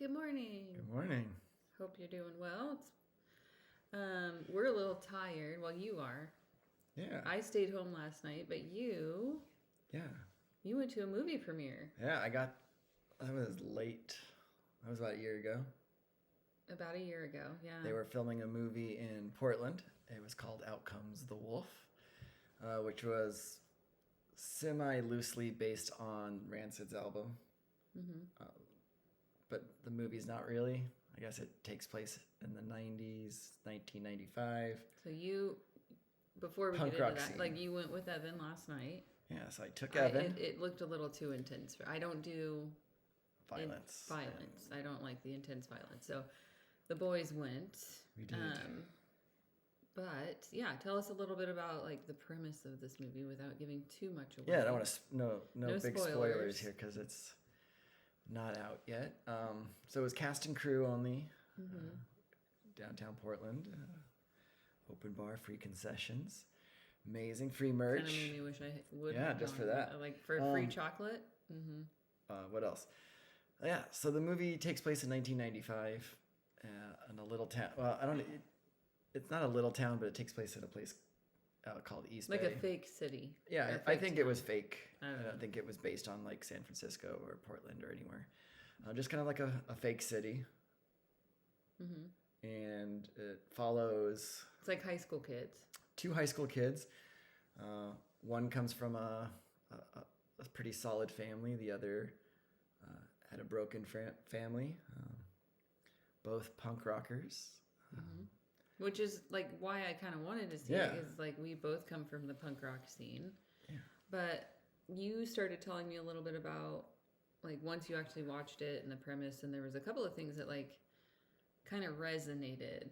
Good morning. Good morning. Hope you're doing well. We're a little tired. Well, you are. Yeah. I stayed home last night, but Yeah. you went to a movie premiere Yeah, I was late. That was about a year ago. about a year ago. Yeah. They were filming a movie in Portland. It was called Out Comes the Wolf, which was semi-loosely based on Rancid's album. But the movie's not really. I guess it takes place in the 90s, 1995. So before we Punk get into rock that, scene. like you went with Evan last night. Yeah, so I took Evan. It looked a little too intense. I don't do Violence. Violence. I don't like the intense violence. So the boys went. We did. But yeah, tell us a little bit about like the premise of this movie without giving too much away. Yeah, I don't want to no big spoilers. spoilers here because it's not out yet. So it was cast and crew only. Downtown Portland, open bar, free concessions, amazing free merch. Kind of made me wish I would. Yeah, have just gone, for that. like for free chocolate. What else? Yeah, so the movie takes place in 1995 in a little town. Well, I don't. It's not a little town, but it takes place in a place called East Like Bay. a fake city. Or Yeah, a I fake think town. it was fake. I I don't don't know. think it was based on like San Francisco or Portland or anywhere. Just kind of like a fake city. And it follows It's like high school kids. two high school kids. One comes from a pretty solid family. The other had a broken family. Both punk rockers. Which is like why I kind of wanted to see Yeah. it, is like we both come from the punk rock scene. Yeah. But you started telling me a little bit about like once you actually watched it and the premise, and there was a couple of things that like kind of resonated.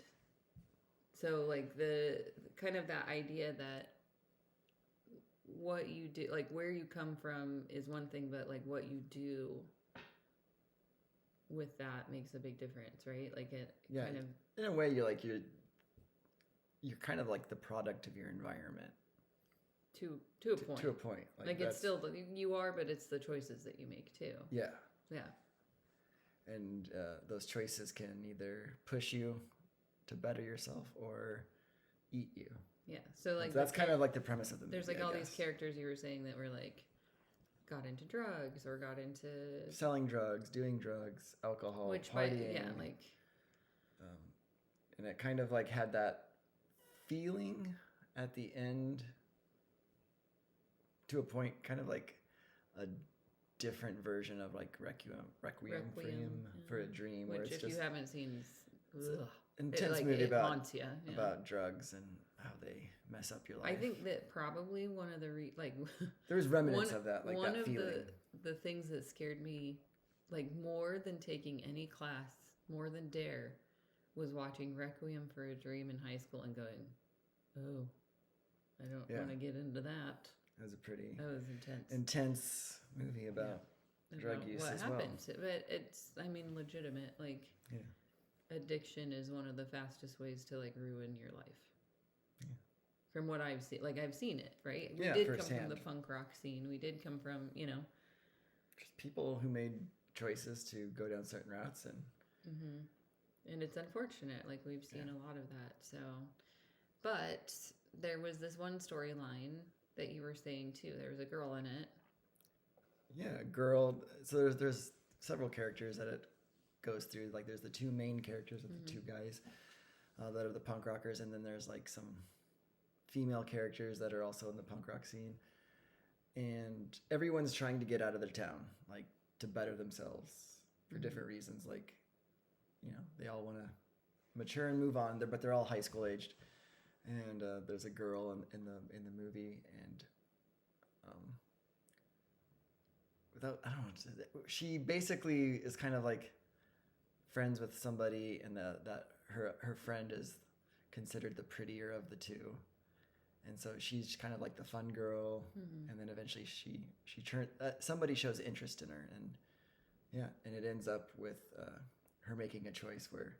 So like the kind of that idea that what you do, like where you come from is one thing, but like what you do with that makes a big difference, right? Like it Yeah. kind of In a way, you're kind of like the product of your environment to a point. to a point. Like it's that's- still you are, but it's the choices that you make too. Yeah. Yeah. And those choices can either push you to better yourself or eat you. Yeah. So like So that's kind of like the premise of the movie. there's like I all these guess. characters you were saying that were like got into drugs or got into Selling drugs, doing drugs, alcohol, which by partying. yeah, like And it kind of like had that feeling at the end to a point, kind of like a different version of like Requiem for a Dream, where which it's if just you haven't seen ugh, intense like, movie it about haunts ya, yeah. about drugs and how they mess up your life. I think that probably one of the like there was remnants one, of that, like one that of feeling. the things that scared me like more than taking any class, more than Dare, was watching Requiem for a Dream in high school and going, oh, I don't Yeah. want to get into that. It was a pretty That was intense. intense movie about drug About use what as happened. But it's, I mean, legitimate. Like, well. Yeah. addiction is one of the fastest ways to like ruin your life. From what I've seen, like I've seen it, right? We Yeah, did come from firsthand. the punk rock scene. We did come from, Just people who made choices to go down certain routes and and it's unfortunate. Like we've seen a lot of that. So, but there was this one storyline that you were saying too. There was a girl in it. yeah, girl. So there's several characters that it goes through. Like there's the two main characters of the two guys that are the punk rockers, and then there's like some female characters that are also in the punk rock scene. And everyone's trying to get out of their town, like to better themselves for different reasons. Like, they all want to mature and move on. But they're all high school aged. And there's a girl in the movie, and I don't know. She basically is kind of like friends with somebody, and that her friend is considered the prettier of the two, and so she's kind of like the fun girl. And then eventually she somebody shows interest in her, and it ends up with her making a choice where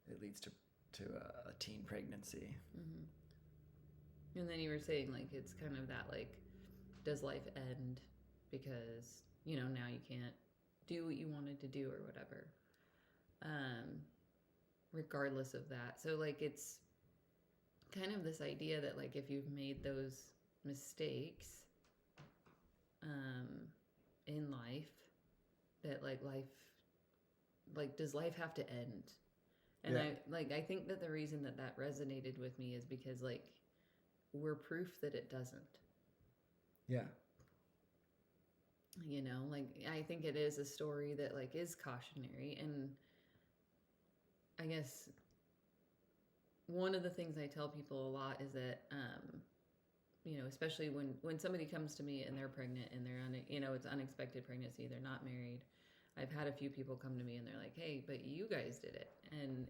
it leads to a teen pregnancy. And then you were saying like it's kind of that like, does life end because now you can't do what you wanted to do or whatever. regardless of that. So like it's kind of this idea that like if you've made those mistakes in life, that like does life have to end? And I think that the reason that that resonated with me is because like we're proof that it doesn't. Yeah. You know, like I think it is a story that like is cautionary. And I guess one of the things I tell people a lot is that you know, especially when somebody comes to me and they're pregnant and you know, it's unexpected pregnancy, they're not married. I've had a few people come to me and they're like, "Hey, but you guys did it." And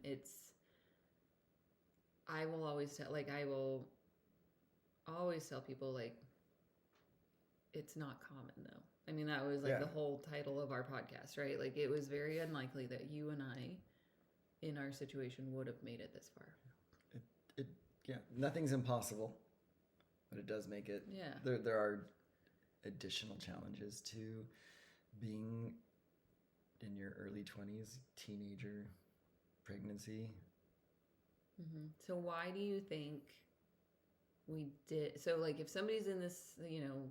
I will always tell people like it's not common though. I mean, that was like the whole title of our podcast, right? Like it was very unlikely that you and I in our situation would have made it this far. Yeah, nothing's impossible, but it does make it. Yeah. There are additional challenges to being in your early 20s, teenager, pregnancy. Mm-hmm. So why do you think we did? So like if somebody's in this, you know,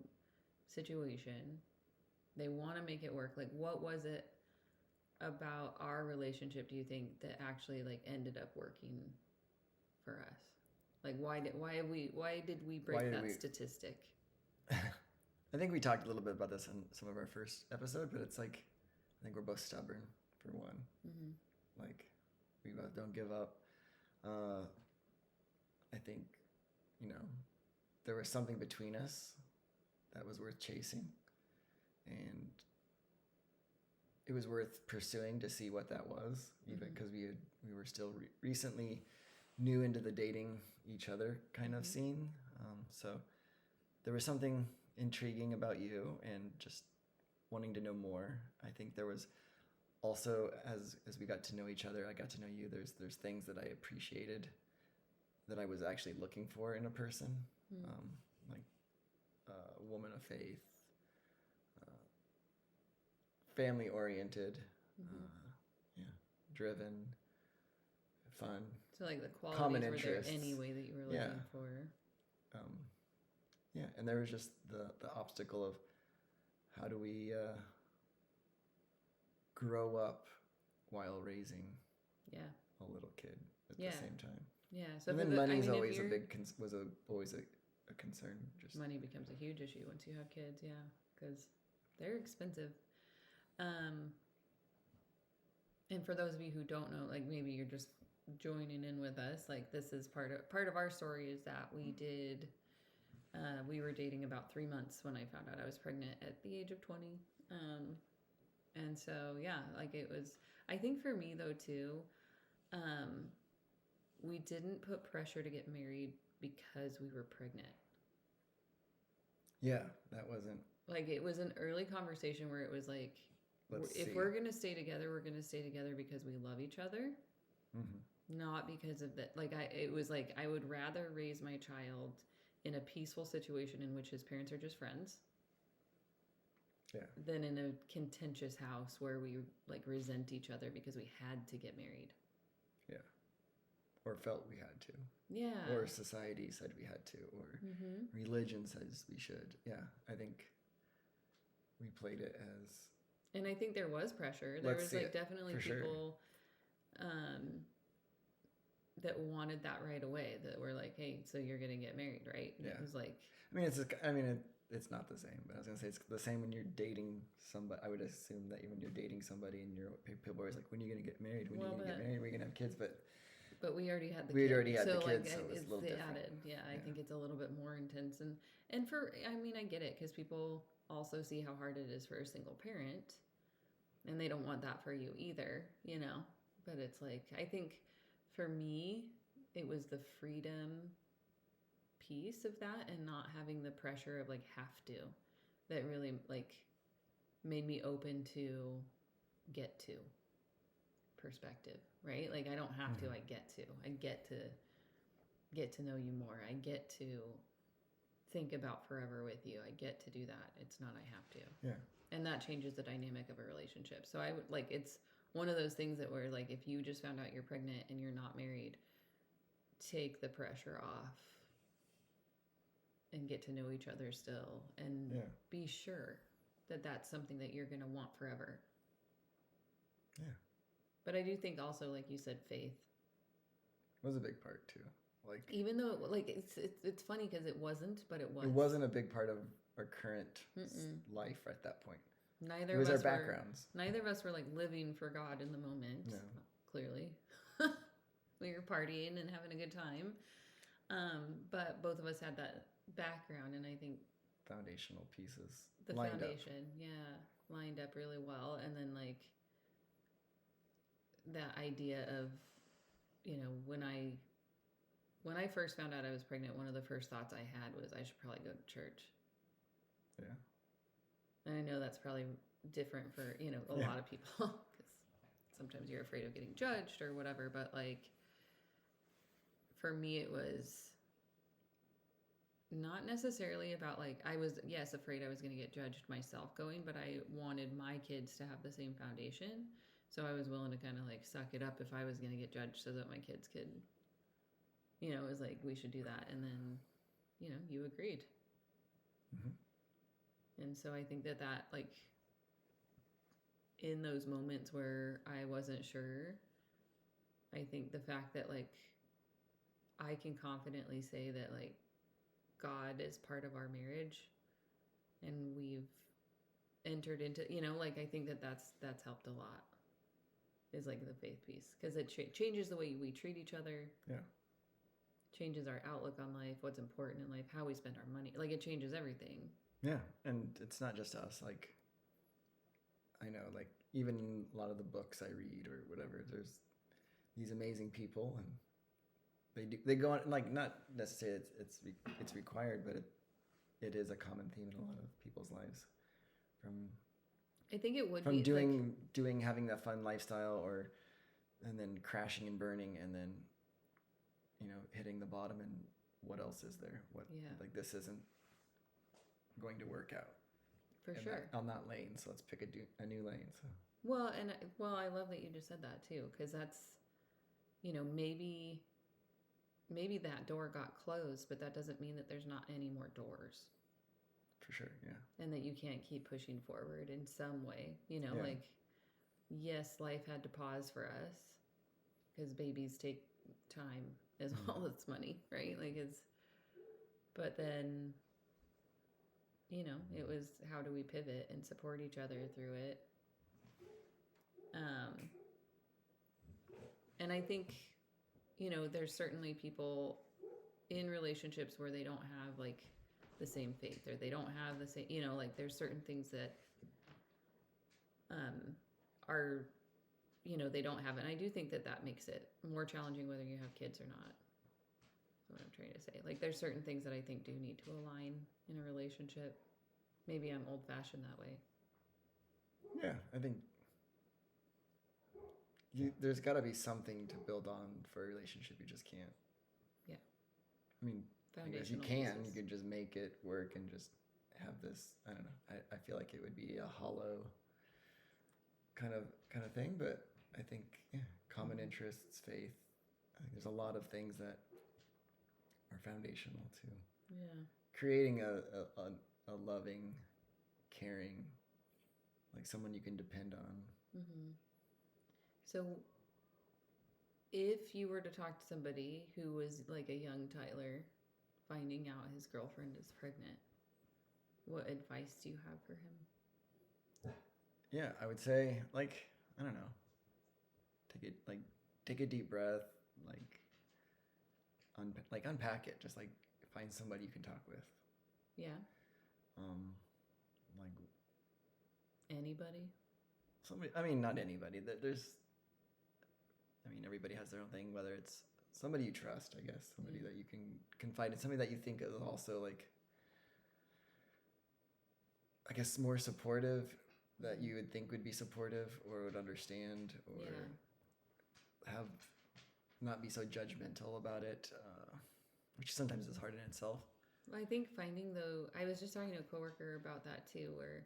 situation, they want to make it work. Like what was it about our relationship, do you think, that actually like ended up working for us? Like why did we break that statistic? I think we talked a little bit about this in some of our first episode, but it's like I think we're both stubborn for one. Mm-hmm. Like we both don't give up. I think, you know, there was something between us that was worth chasing, and it was worth pursuing to see what that was, even because we were still recently new into the dating each other kind of scene. So there was something intriguing about you and just wanting to know more. I think there was also, as we got to know each other, I got to know you. There's things that I appreciated that I was actually looking for in a person, like a woman of faith, family oriented, driven, fun. So like the qualities common were interests. There any way that you were looking for. And there was just the obstacle of how do we grow up while raising a little kid at the same time. Yeah. So and then money is always always a concern. Just money becomes a huge issue once you have kids. Yeah, because they're expensive. And for those of you who don't know, like maybe you're just joining in with us, like this is part of our story is that we were dating about 3 months when I found out I was pregnant at the age of 20. And so, yeah, like it was, I think for me though too, we didn't put pressure to get married because we were pregnant. Yeah, that wasn't. Like it was an early conversation where it was like, if we're going to stay together, we're going to stay together because we love each other. Mm-hmm. Not because of that. Like it was like, I would rather raise my child in a peaceful situation in which his parents are just friends. Yeah. Than in a contentious house where we like resent each other because we had to get married. Yeah. Or felt we had to. Yeah. Or society said we had to, or religion says we should. Yeah. I think we played it as. And I think there was pressure. There was like definitely people that wanted that right away, that were like, "Hey, so you're going to get married, right?" And it was like, it's not the same, but I was going to say it's the same when you're dating somebody. I would assume that when you're dating somebody and people are always like, "When are you going to get married? When are you going to get married? We're going to have kids." But we already had the kids. We already had the kids, like, so it was a little different. Added. Yeah, I think it's a little bit more intense. And for, I mean, I get it, because people also see how hard it is for a single parent, and they don't want that for you either, you know? But it's like, I think for me, it was the freedom piece of that and not having the pressure of like have to, that really like made me open to get to perspective, right? Like I don't have to, I get to know you more. I get to think about forever with you. I get to do that. It's not I have to. Yeah. And that changes the dynamic of a relationship. So I would like, it's one of those things that were like, if you just found out you're pregnant and you're not married, take the pressure off and get to know each other still, and Yeah. be sure that that's something that you're going to want forever. Yeah. But I do think also, like you said, faith. Was a big part too. Like, Even though like it's funny because it wasn't, but it was. it wasn't a big part of our current Mm-mm. life at that point. Neither It was of our us backgrounds. Neither of us were like living for God in the moment. No. Clearly, we were partying and having a good time. But both of us had that background, and I think Foundational pieces the lined foundation, lined up really well. And then like that idea of, you know, when I first found out I was pregnant, one of the first thoughts I had was I should probably go to church. Yeah. And I know that's probably different for, you know, a Yeah. lot of people, because sometimes you're afraid of getting judged or whatever. But like, for me, it was not necessarily about like, I was, yes, afraid I was going to get judged myself going, but I wanted my kids to have the same foundation. So I was willing to kind of like suck it up if I was going to get judged so that my kids could, you know, it was like, we should do that. And then, you know, you agreed. Mm-hmm. And so I think that like, in those moments where I wasn't sure, I think the fact that like, I can confidently say that like, God is part of our marriage and we've entered into, you know, like, I think that that's helped a lot, is like the faith piece, because it changes the way we treat each other. Yeah. Changes our outlook on life, what's important in life, how we spend our money. Like, it changes everything. Yeah. And it's not just us. Like, I know, like, even in a lot of the books I read or whatever, there's these amazing people, and they go on, like, not necessarily it's required, but it is a common theme in a lot of people's lives, I think it would from be doing having that fun lifestyle, and then crashing and burning, and then, you know, hitting the bottom, and what else is there? Like, this isn't going to work out for sure on that lane, so let's pick a new lane. So well, I love that you just said that too, because that's, you know, maybe that door got closed, but that doesn't mean that there's not any more doors. For sure, yeah. And that you can't keep pushing forward in some way, you know, Yeah. like, yes, life had to pause for us because babies take time as well as money, right? Like, but then, you know, it was, how do we pivot and support each other through it? And I think, you know, there's certainly people in relationships where they don't have like the same faith, or they don't have the same, you know, like, there's certain things that are, you know, they don't have. And I do think that makes it more challenging whether you have kids or not. That's what I'm trying to say. Like, there's certain things that I think do need to align in a relationship. Maybe I'm old fashioned that way. Yeah, I think there's got to be something to build on for a relationship. You just can't. Yeah. I mean, if you Foundational can, pieces. you can just make it work and just have this. I don't know. I feel like it would be a hollow kind of thing, but I think, yeah, common interests, faith. I think there's a lot of things that are foundational to creating a loving, caring, like, someone you can depend on. Mm-hmm. So if you were to talk to somebody who was like a young Tyler finding out his girlfriend is pregnant, what advice do you have for him? Yeah, I would say, like, I don't know, take a deep breath, unpack it, just like find somebody you can talk with. Yeah. Like, anybody? somebody, I mean, not anybody. Everybody has their own thing, whether it's somebody you trust, I guess, somebody that you can confide in, somebody that you think is also, like, I guess, more supportive, that you would think would be supportive or would understand, or not be so judgmental about it, which sometimes is hard in itself. I think I was just talking to a coworker about that too, where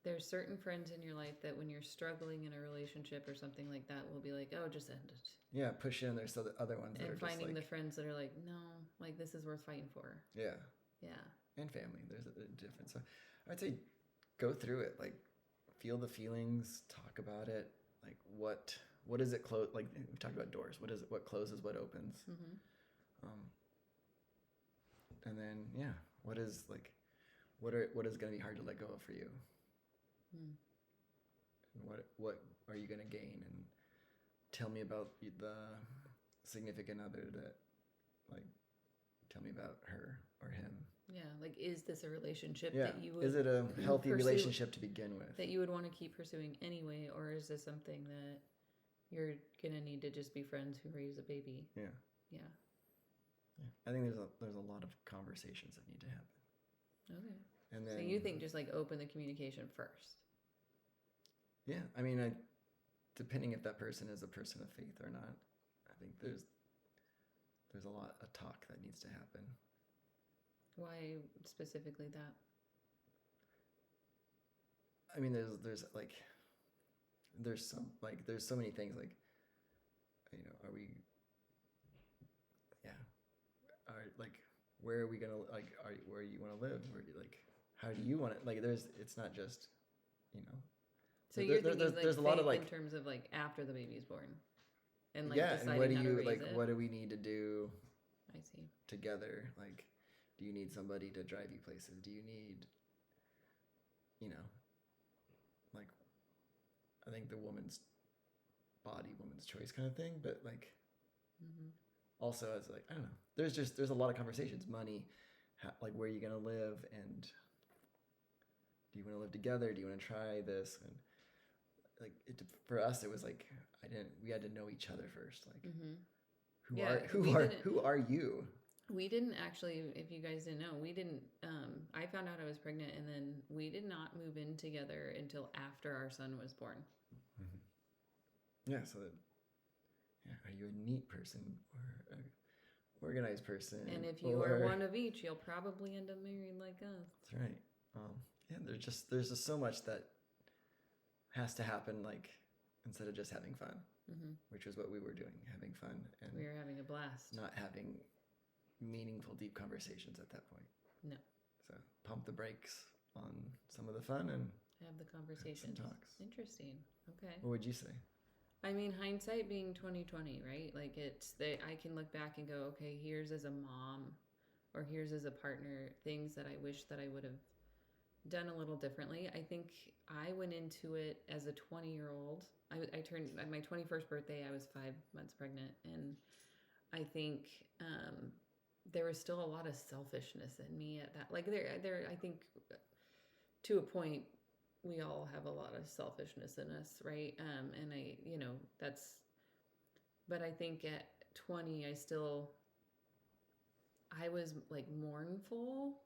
there's certain friends in your life that when you're struggling in a relationship or something like that will be like, oh, just end it. Yeah, push in. There's other ones that And are just finding like, the friends that are like, no, like this is worth fighting for. yeah, Yeah. and family. There's a difference. So I'd say go through it. Like, feel the feelings, talk about it. Like, what is it close? Like, we talked about doors. What is it? What closes? What opens? And then, yeah, what is like, what is going to be hard to let go of for you? And what are you going to gain? And tell me about the significant other that, like, tell me about her or him. Yeah, like, is this a relationship Yeah. that you would Is it a healthy pursue, relationship to begin with? that you would want to keep pursuing anyway, or is this something that you're gonna need to just be friends who raise a baby? Yeah. Yeah. Yeah. I think there's a lot of conversations that need to happen. Okay. And then, So you think just like open the communication first? yeah, I mean, depending if that person is a person of faith or not, I think there's a lot of talk that needs to happen. Why specifically that? I mean, there's so many things, like, you know, where are we gonna, like, where you want to live, how do you want it, like, it's not just, you know. So you're thinking there's a lot of, like, in terms of like after the baby's born, and like yeah, deciding and what do how you to raise like? it. What do we need to do I see. together? Like, do you need somebody to drive you places? Do you need, you know, like, I think the woman's body, woman's choice kind of thing, but like, also as, like, I don't know. There's a lot of conversations. Money, like, where are you gonna live, and do you want to live together? Do you want to try this? And like, for us, it was like, we had to know each other first. Like, who are you? We didn't actually, if you guys didn't know, I found out I was pregnant, and then we did not move in together until after our son was born. Yeah, so are you a neat person or an organized person? And if you are one of each, you'll probably end up married like us. That's right. Yeah, there's just so much that has to happen, like, instead of just having fun, which is what we were doing, having fun. And we were having a blast. Not having meaningful, deep conversations at that point. No. So pump the brakes on some of the fun and have the conversations. Some talks. Interesting. Okay. What would you say? I mean, hindsight being 2020, right? Like, I can look back and go, okay, here's as a mom, or here's as a partner, things that I wish that I would have done a little differently. I think I went into it as a 20-year-old. I turned at my 21st birthday. I was 5 months pregnant, and I think there was still a lot of selfishness in me at that. Like, there. I think to a point, we all have a lot of selfishness in us, right? And but I think at 20, I was like mournful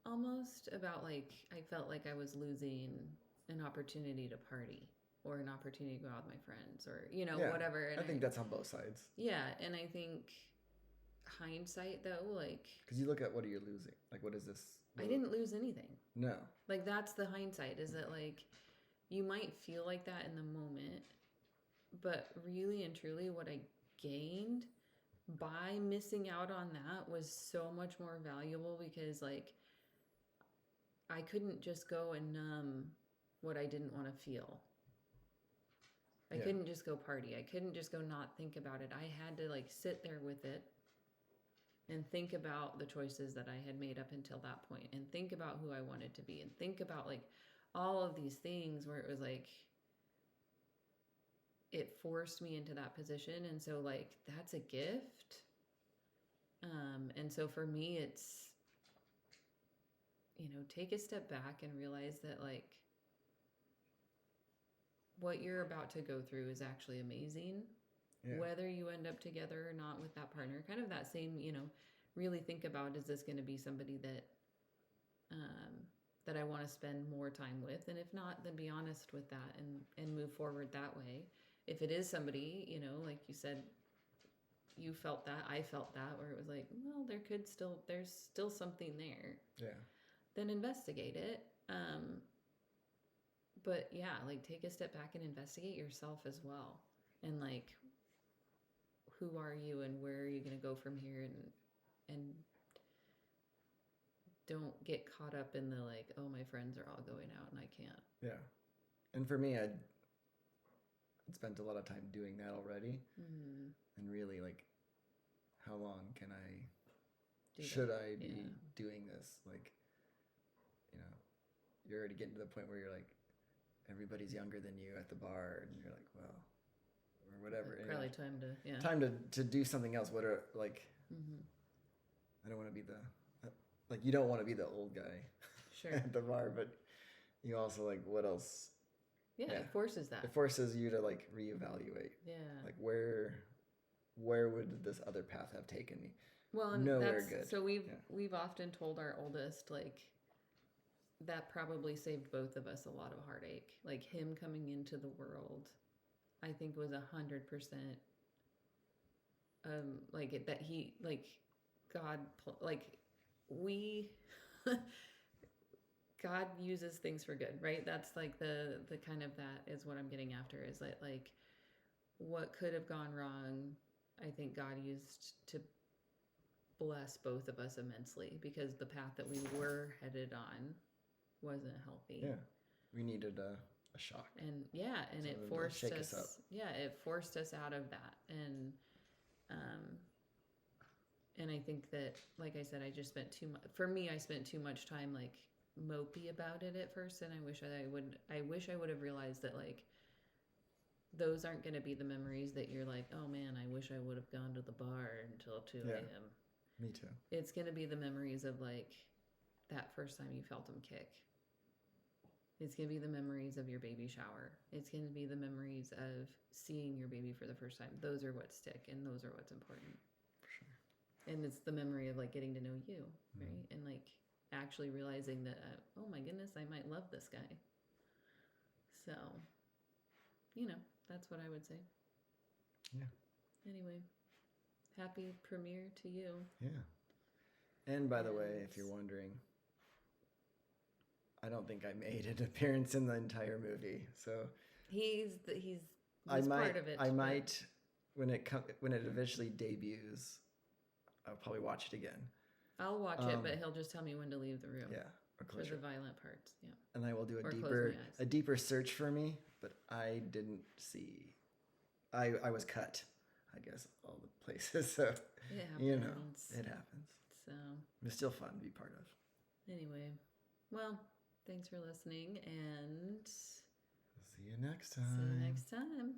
almost about, like, I felt like I was losing an opportunity to party or an opportunity to go out with my friends, or, whatever. And I think that's on both sides. Yeah. And I think hindsight, though, like, because you look at, what are you losing? Like, what is this? I didn't lose anything. No. Like, that's the hindsight, is that, like, you might feel like that in the moment, but really and truly what I gained by missing out on that was so much more valuable, because, like, I couldn't just go and numb what I didn't want to feel. I couldn't just go party. I couldn't just go not think about it. I had to, like, sit there with it and think about the choices that I had made up until that point, and think about who I wanted to be, and think about, like, all of these things where it was like, it forced me into that position. And so, like, that's a gift. And so for me, it's, take a step back and realize that, like, what you're about to go through is actually amazing. Yeah. Whether you end up together or not with that partner, kind of that same, really think about, is this going to be somebody that I want to spend more time with? And if not, then be honest with that and move forward that way. If it is somebody, like you said, you felt that, I felt that, where it was like, well, there's still something there. Yeah. Then investigate it. but yeah, like take a step back and investigate yourself as well. And like, who are you and where are you going to go from here? And don't get caught up in the like, oh, my friends are all going out and I can't. Yeah. And for me, I'd spent a lot of time doing that already. Mm-hmm. And really, like, how long can I, Do should that. I be Yeah. doing this? Like, you know, you're already getting to the point where you're like, everybody's younger than you at the bar, and you're like, well, or whatever. Like, probably time to, yeah. Time to do something else. What are, like, Mm-hmm. I don't want to be the, like, you don't want to be the old guy Sure. at the bar, but you also, like, what else? Yeah, Yeah. it forces that. It forces you to, like, reevaluate. Yeah. Like, where would this other path have taken me? Well, and nowhere that's good. so we've Yeah. we've often told our oldest like that probably saved both of us a lot of heartache. Like him coming into the world, I think was 100% like that he like God like we God uses things for good, right? That's like the kind of that is what I'm getting after is that like what could have gone wrong, I think God used to bless both of us immensely because the path that we were headed on wasn't healthy. Yeah. We needed a shock. And yeah, and it Something to forced shake us us up. yeah, it forced us out of that. And I think that like I said, I just spent for me I spent too much time like mopey about it at first, and I wish I would have realized that like those aren't going to be the memories that you're like, oh man, I wish I would have gone to the bar until 2 Yeah. a.m. Me too. It's going to be the memories of like that first time you felt him kick. It's going to be the memories of your baby shower. It's going to be the memories of seeing your baby for the first time. Those are what stick and those are what's important. For sure. And it's the memory of like getting to know you, Mhm. right? And like actually realizing that, oh my goodness, I might love this guy. So, you know, that's what I would say. Yeah. Anyway, happy premiere to you. Yeah. And by the way, if Yes. you're wondering, I don't think I made an appearance in the entire movie. So He's I might part of it. I but- might when it eventually debuts, I'll probably watch it again. I'll watch it, but he'll just tell me when to leave the room. Yeah. Or For close the it. violent parts. Yeah. And I will do or close my eyes. a deeper search for me, but I didn't see I was cut, I guess, all the places. So It happens. you know, it happens. So It's still fun to be part of. anyway, well, thanks for listening and See you next see time. you next time.